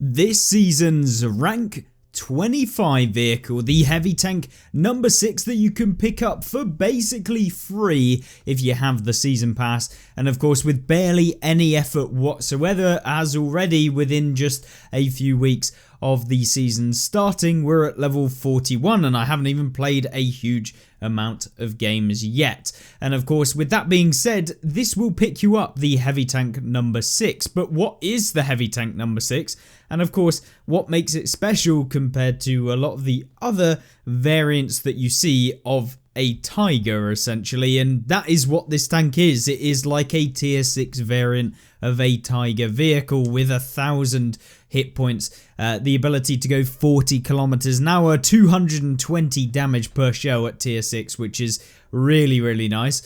This season's rank 25 vehicle, the heavy tank number 6 that you can pick up for basically free if you have the season pass, and of course with barely any effort whatsoever, as already within just a few weeks of the season starting we're at level 41 and I haven't even played a huge amount of games yet. And of course, with that being said, this will pick you up the heavy tank number 6. But what is the heavy tank number 6? And of course, what makes it special compared to a lot of the other variants that you see of a Tiger, essentially? And that is what this tank is. It is like a tier 6 variant of a Tiger vehicle with 1,000 hit points, the ability to go 40 kilometers an hour, 220 damage per shell at tier 6, which is really nice.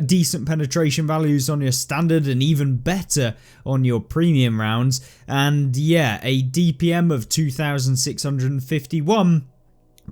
Decent penetration values on your standard and even better on your premium rounds. And yeah, a DPM of 2,651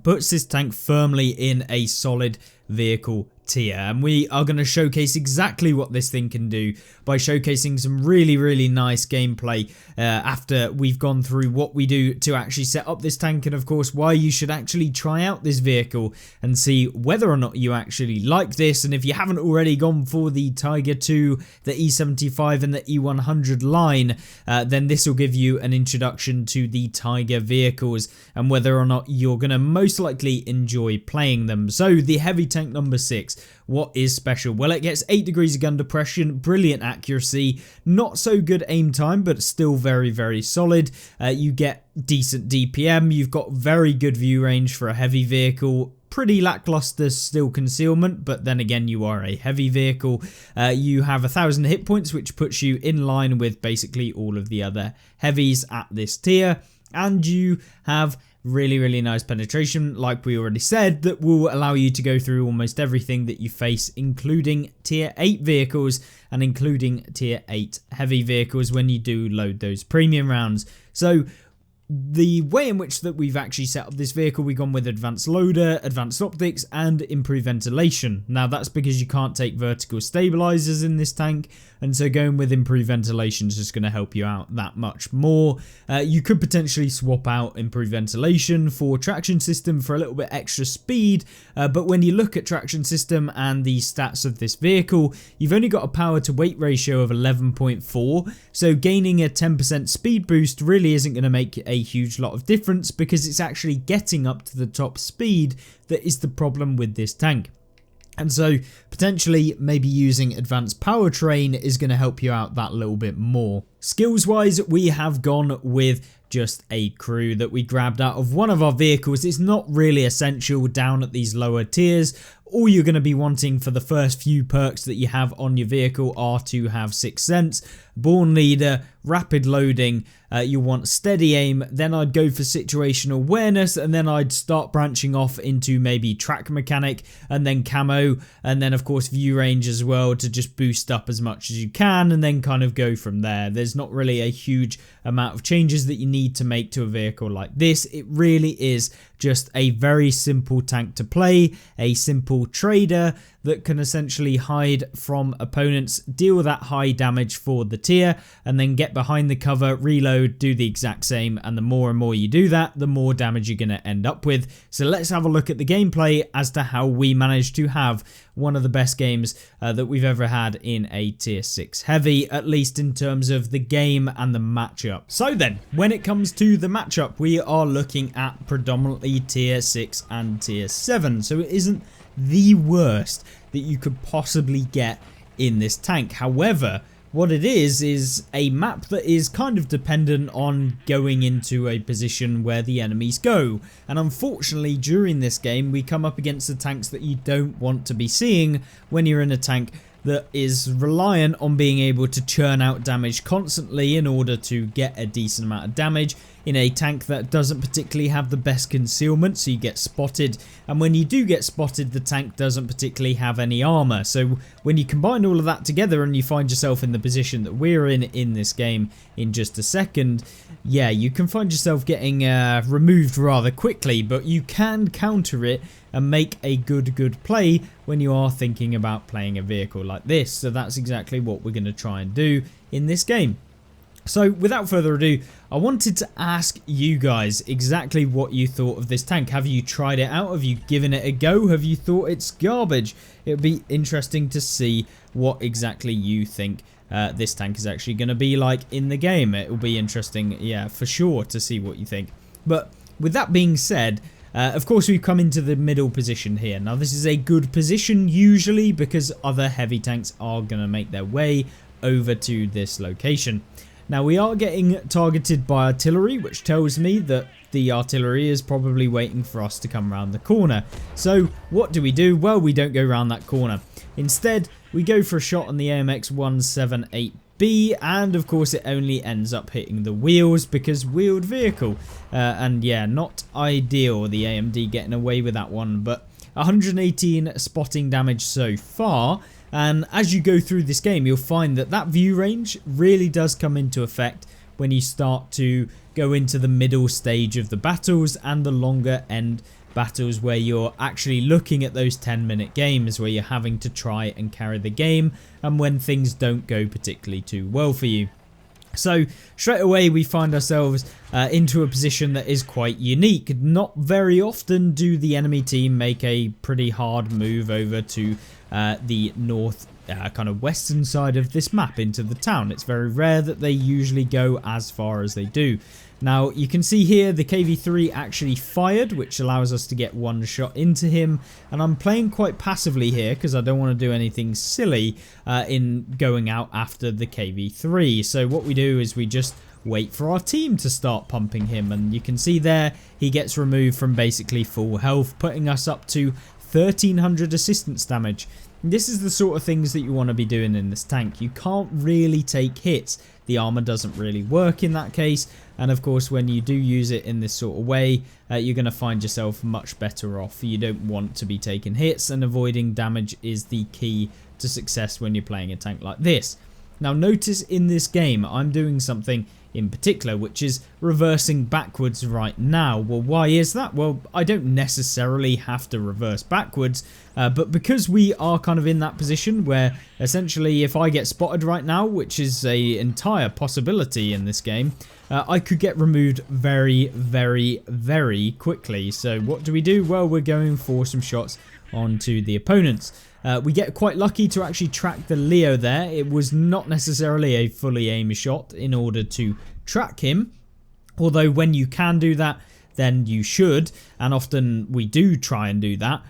puts this tank firmly in a solid vehicle tier, and we are going to showcase exactly what this thing can do by showcasing some really nice gameplay after we've gone through what we do to actually set up this tank, and of course why you should actually try out this vehicle and see whether or not you actually like this. And if you haven't already gone for the Tiger 2, the E75 and the E100 line, then this will give you an introduction to the Tiger vehicles and whether or not you're going to most likely enjoy playing them. So the heavy tank number 6, what is special? Well, it gets 8 degrees of gun depression, brilliant accuracy, not so good aim time, but still very solid. You get decent DPM, you've got very good view range for a heavy vehicle, pretty lackluster still concealment, but then again you are a heavy vehicle. You have 1,000 hit points, which puts you in line with basically all of the other heavies at this tier, and you have really nice penetration, like we already said, that will allow you to go through almost everything that you face, including tier 8 vehicles and including tier 8 heavy vehicles when you do load those premium rounds. So the way in which that we've actually set up this vehicle, we've gone with advanced loader, advanced optics and improved ventilation. Now that's because you can't take vertical stabilizers in this tank, and so going with improved ventilation is just going to help you out that much more. You could potentially swap out improved ventilation for traction system for a little bit extra speed, but when you look at traction system and the stats of this vehicle, you've only got a power to weight ratio of 11.4, so gaining a 10% speed boost really isn't going to make a huge lot of difference, because it's actually getting up to the top speed that is the problem with this tank. And so potentially maybe using advanced powertrain is going to help you out that little bit more. Skills wise, we have gone with just a crew that we grabbed out of one of our vehicles. It's not really essential down at these lower tiers. All you're going to be wanting for the first few perks that you have on your vehicle are to have 6th Sense, Born Leader, Rapid Loading, you want Steady Aim, then I'd go for Situational Awareness, and then I'd start branching off into maybe Track Mechanic, and then Camo, and then of course View Range as well to just boost up as much as you can, and then kind of go from there. There's not really a huge amount of changes that you need to make to a vehicle like this. It really is just a very simple tank to play, a simple trader that can essentially hide from opponents, deal that high damage for the tier, and then get behind the cover, reload, do the exact same, and the more and more you do that, the more damage you're going to end up with. So let's have a look at the gameplay as to how we managed to have one of the best games that we've ever had in a tier 6 heavy, at least in terms of the game and the matchup. So then, when it comes to the matchup, we are looking at predominantly tier 6 and tier 7, so it isn't the worst that you could possibly get in this tank. However, what it is a map that is kind of dependent on going into a position where the enemies go, and unfortunately during this game we come up against the tanks that you don't want to be seeing when you're in a tank that is reliant on being able to churn out damage constantly in order to get a decent amount of damage, in a tank that doesn't particularly have the best concealment, so you get spotted, and when you do get spotted the tank doesn't particularly have any armor. So when you combine all of that together and you find yourself in the position that we're in this game in just a second, yeah, you can find yourself getting removed rather quickly, but you can counter it and make a good play when you are thinking about playing a vehicle like this. So that's exactly what we're going to try and do in this game. So without further ado, I wanted to ask you guys exactly what you thought of this tank. Have you tried it out? Have you given it a go? Have you thought it's garbage? It would be interesting to see what exactly you think this tank is actually going to be like in the game. It will be interesting, yeah, for sure, to see what you think. But with that being said, of course we've come into the middle position here. Now this is a good position usually because other heavy tanks are going to make their way over to this location. Now we are getting targeted by artillery, which tells me that the artillery is probably waiting for us to come around the corner. So what do? Well, we don't go around that corner. Instead, we go for a shot on the AMX 178B, and of course it only ends up hitting the wheels because wheeled vehicle. And yeah, not ideal, the AMD getting away with that one, but 118 spotting damage so far. And as you go through this game, you'll find that that view range really does come into effect when you start to go into the middle stage of the battles and the longer end battles where you're actually looking at those 10-minute games where you're having to try and carry the game and when things don't go particularly too well for you. So straight away we find ourselves into a position that is quite unique. Not very often do the enemy team make a pretty hard move over to the north kind of western side of this map into the town. It's very rare that they usually go as far as they do. Now you can see here the KV-3 actually fired, which allows us to get one shot into him, and I'm playing quite passively here because I don't want to do anything silly in going out after the KV-3. So what we do is we just wait for our team to start pumping him, and you can see there he gets removed from basically full health, putting us up to 1300 assistance damage. This is the sort of things that you want to be doing in this tank. You can't really take hits. The armor doesn't really work in that case, and of course when you do use it in this sort of way, you're going to find yourself much better off. You don't want to be taking hits, and avoiding damage is the key to success when you're playing a tank like this. Now notice in this game I'm doing something in particular, which is reversing backwards right now. Well, why is that? Well, I don't necessarily have to reverse backwards, but because we are kind of in that position where essentially if I get spotted right now, which is a entire possibility in this game, I could get removed very, very, very quickly. So what do? Well, we're going for some shots onto the opponents. We get quite lucky to actually track the Leo there. It was not necessarily a fully aimed shot in order to track him, although when you can do that then you should, and often we do try and do that,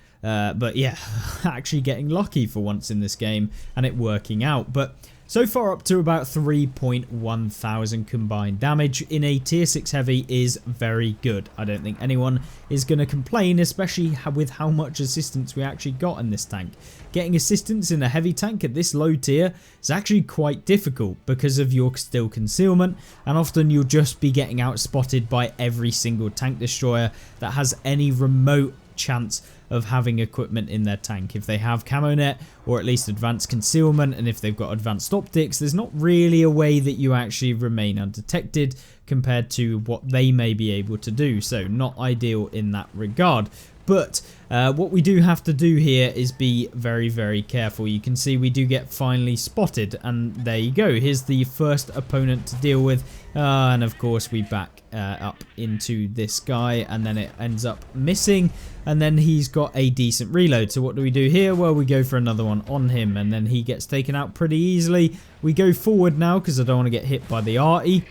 but yeah, actually getting lucky for once in this game and it working out. But so far up to about 3.1 thousand combined damage in a tier 6 heavy is very good. I don't think anyone is going to complain, especially with how much assistance we actually got in this tank. Getting assistance in a heavy tank at this low tier is actually quite difficult because of your still concealment, and often you'll just be getting out spotted by every single tank destroyer that has any remote chance of having equipment in their tank. If they have camo net or at least advanced concealment, and if they've got advanced optics, there's not really a way that you actually remain undetected compared to what they may be able to do. So not ideal in that regard. But what we do have to do here is be very, very careful. You can see we do get finally spotted, and there you go. Here's the first opponent to deal with, and of course we back up into this guy, and then it ends up missing, and then he's got a decent reload. So what do we do here? Well, we go for another one on him, and then he gets taken out pretty easily. We go forward now because I don't want to get hit by the arty.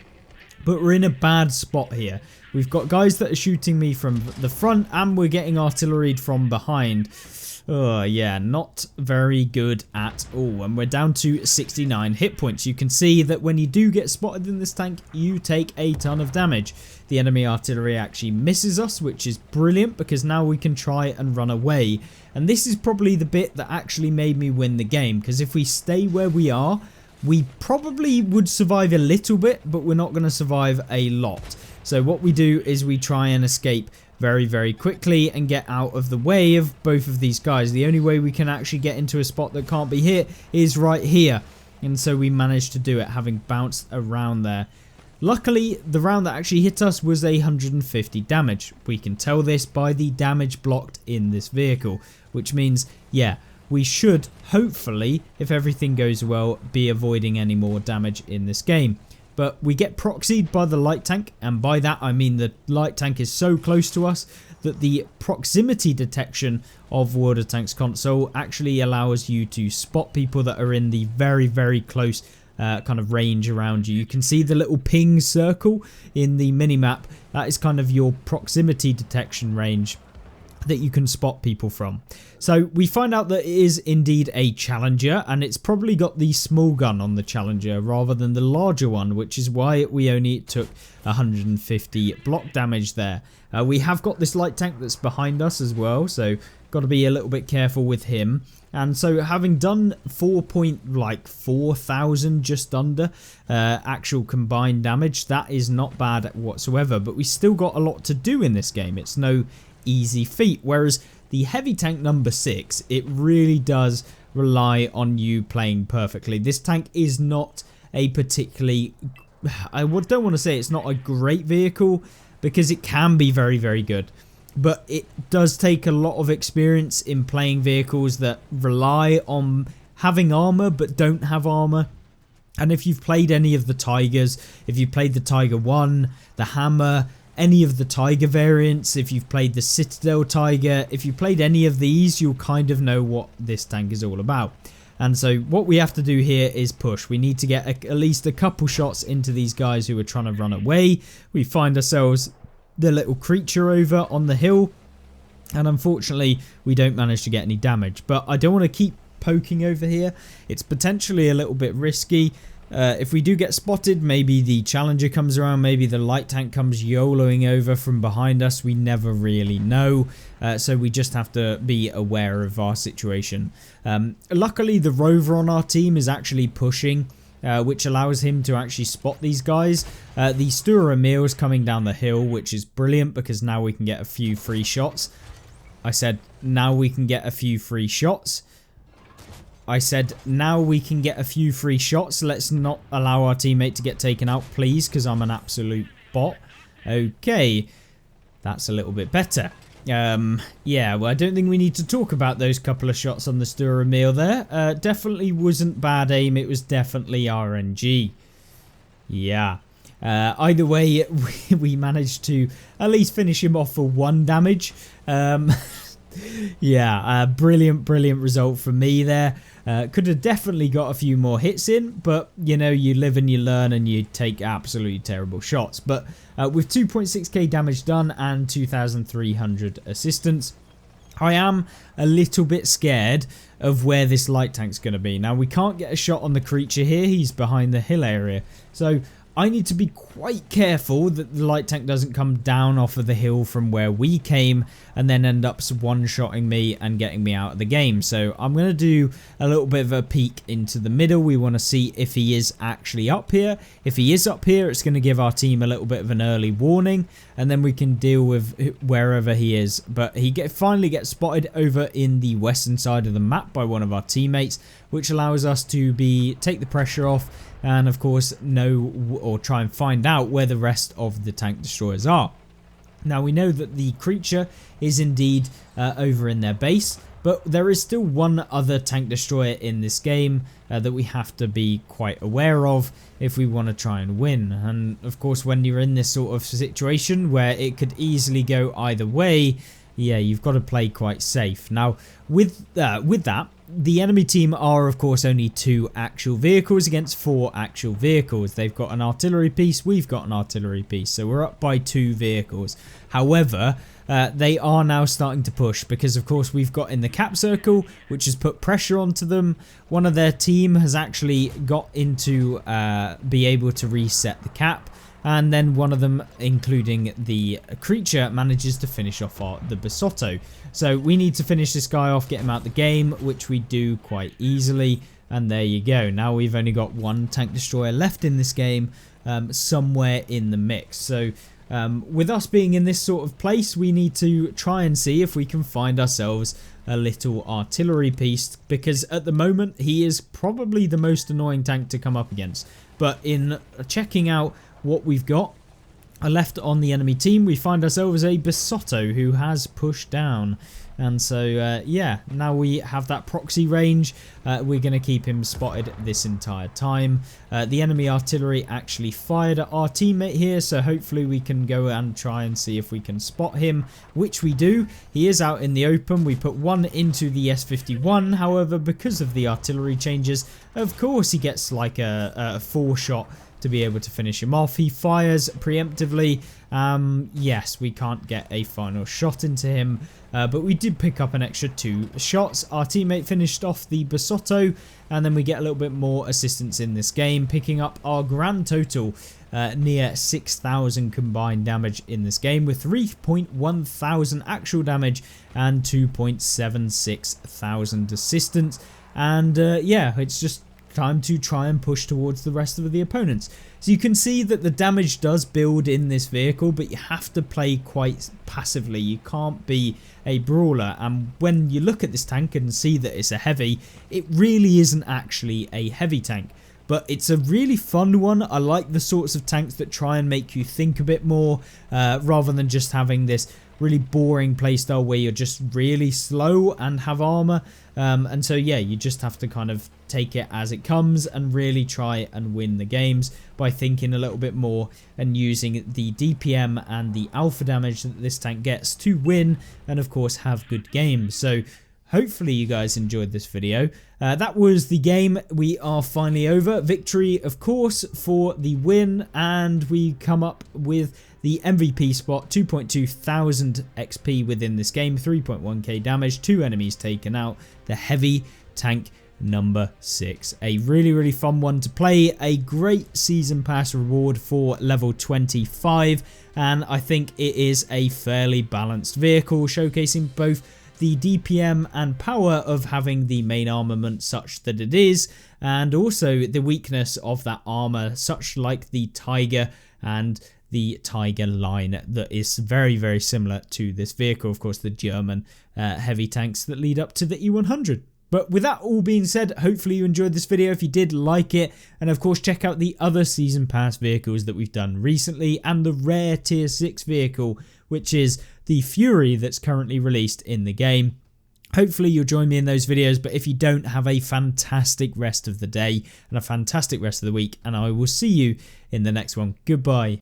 But we're in a bad spot here. We've got guys that are shooting me from the front, and we're getting artilleried from behind. Oh yeah, not very good at all. And we're down to 69 hit points. You can see that when you do get spotted in this tank, you take a ton of damage. The enemy artillery actually misses us, which is brilliant because now we can try and run away. And this is probably the bit that actually made me win the game, because if we stay where we are, we probably would survive a little bit, but we're not going to survive a lot. So what we do is we try and escape very, very quickly and get out of the way of both of these guys. The only way we can actually get into a spot that can't be hit is right here. And so we managed to do it, having bounced around there. Luckily, the round that actually hit us was 150 damage. We can tell this by the damage blocked in this vehicle, which means, yeah, we should, hopefully, if everything goes well, be avoiding any more damage in this game. but we get proxied by the light tank, and by that I mean the light tank is so close to us that the proximity detection of World of Tanks console actually allows you to spot people that are in the very close kind of range around you. You can see the little ping circle in the minimap. That is kind of your proximity detection range that you can spot people from. So we find out that it is indeed a Challenger, and it's probably got the small gun on the Challenger rather than the larger one, which is why we only took 150 block damage there. We have got this light tank that's behind us as well, so got to be a little bit careful with him. And so having done 4,000 just under actual combined damage, that is not bad whatsoever, but we still got a lot to do in this game. It's no easy feat, whereas the heavy tank number 6, it really does rely on you playing perfectly. This tank is not a particularly, I don't want to say it's not a great vehicle, because it can be very good, but it does take a lot of experience in playing vehicles that rely on having armor but don't have armor. And if you've played any of the Tigers, if you've played the Tiger 1, the Hammer, any of the Tiger variants, if you've played the Citadel Tiger, if you played any of these, you'll kind of know what this tank is all about. And so what we have to do here is push. We need to get at least a couple shots into these guys who are trying to run away. We find ourselves the little creature over on the hill, and unfortunately we don't manage to get any damage. But I don't want to keep poking over here. It's potentially a little bit risky. If we do get spotted, maybe the Challenger comes around, maybe the light tank comes YOLOing over from behind us. We never really know, so we just have to be aware of our situation. Luckily, the Rover on our team is actually pushing, which allows him to actually spot these guys. The Stuart Emil is coming down the hill, which is brilliant because now we can get a few free shots. I said now we can get a few free shots. Let's not allow our teammate to get taken out, please, because I'm an absolute bot. Okay, that's a little bit better. Yeah, well, I don't think we need to talk about those couple of shots on the Stuart Emil there. Definitely wasn't bad aim, it was definitely RNG. Yeah. Either way, we managed to at least finish him off for 1 damage. Yeah, brilliant result from me there. Could have definitely got a few more hits in, but you know, you live and you learn and you take absolutely terrible shots. But with 2.6k damage done and 2,300 assistance, I am a little bit scared of where this light tank's going to be. Now, we can't get a shot on the creature here. He's behind the hill area. So I need to be quite careful that the light tank doesn't come down off of the hill from where we came and then end up one-shotting me and getting me out of the game. So I'm going to do a little bit of a peek into the middle. We want to see if he is actually up here. If he is up here, it's going to give our team a little bit of an early warning, and then we can deal with wherever he is. But he finally gets spotted over in the western side of the map by one of our teammates, which allows us to take the pressure off and of course know or try and find out where the rest of the tank destroyers are. Now, we know that the creature is indeed over in their base, but there is still one other tank destroyer in this game that we have to be quite aware of if we want to try and win. And of course, when you're in this sort of situation where it could easily go either way, yeah, you've got to play quite safe. Now, with that, the enemy team are, of course, only 2 actual vehicles against 4 actual vehicles. They've got an artillery piece, we've got an artillery piece, so we're up by 2 vehicles. However, they are now starting to push because, of course, we've got in the cap circle, which has put pressure onto them. One of their team has actually got into be able to reset the cap. And then one of them, including the creature, manages to finish off the Basotto. So we need to finish this guy off, get him out the game, which we do quite easily. And there you go. Now we've only got 1 tank destroyer left in this game, somewhere in the mix. So with us being in this sort of place, we need to try and see if we can find ourselves a little artillery piece, because at the moment he is probably the most annoying tank to come up against. But in checking out what we've got, left on the enemy team, we find ourselves a Basotto who has pushed down. And so, yeah, now we have that proxy range. We're going to keep him spotted this entire time. The enemy artillery actually fired at our teammate here, so hopefully we can go and try and see if we can spot him, which we do. He is out in the open. We put one into the S51. However, because of the artillery changes, of course he gets like a 4-shot to be able to finish him off. He fires preemptively. Yes, we can't get a final shot into him, but we did pick up an extra 2 shots. Our teammate finished off the Basotto, and then we get a little bit more assistance in this game, picking up our grand total near 6,000 combined damage in this game, with 3.1 thousand actual damage and 2.76 thousand assistance. And yeah, it's just time to try and push towards the rest of the opponents. So you can see that the damage does build in this vehicle, but you have to play quite passively. You can't be a brawler, and when you look at this tank and see that it's a heavy, it really isn't actually a heavy tank. But it's a really fun one. I like the sorts of tanks that try and make you think a bit more, rather than just having this really boring playstyle where you're just really slow and have armor. And so yeah, you just have to kind of take it as it comes and really try and win the games by thinking a little bit more and using the DPM and the alpha damage that this tank gets to win and of course have good games. So hopefully you guys enjoyed this video. That was the game. We are finally over. Victory, of course, for the win, and we come up with the MVP spot, 2.2 thousand XP within this game, 3.1k damage, 2 enemies taken out, the heavy tank number 6. A really fun one to play, a great season pass reward for level 25, and I think it is a fairly balanced vehicle, showcasing both the DPM and power of having the main armament such that it is, and also the weakness of that armor, such like the Tiger and the Tiger line that is very similar to this vehicle. Of course, the German heavy tanks that lead up to the E100. But with that all being said, hopefully you enjoyed this video. If you did, like it, and of course check out the other season pass vehicles that we've done recently, and the rare tier 6 vehicle, which is the Fury that's currently released in the game. Hopefully you'll join me in those videos, but if you don't, have a fantastic rest of the day and a fantastic rest of the week, and I will see you in the next one. Goodbye.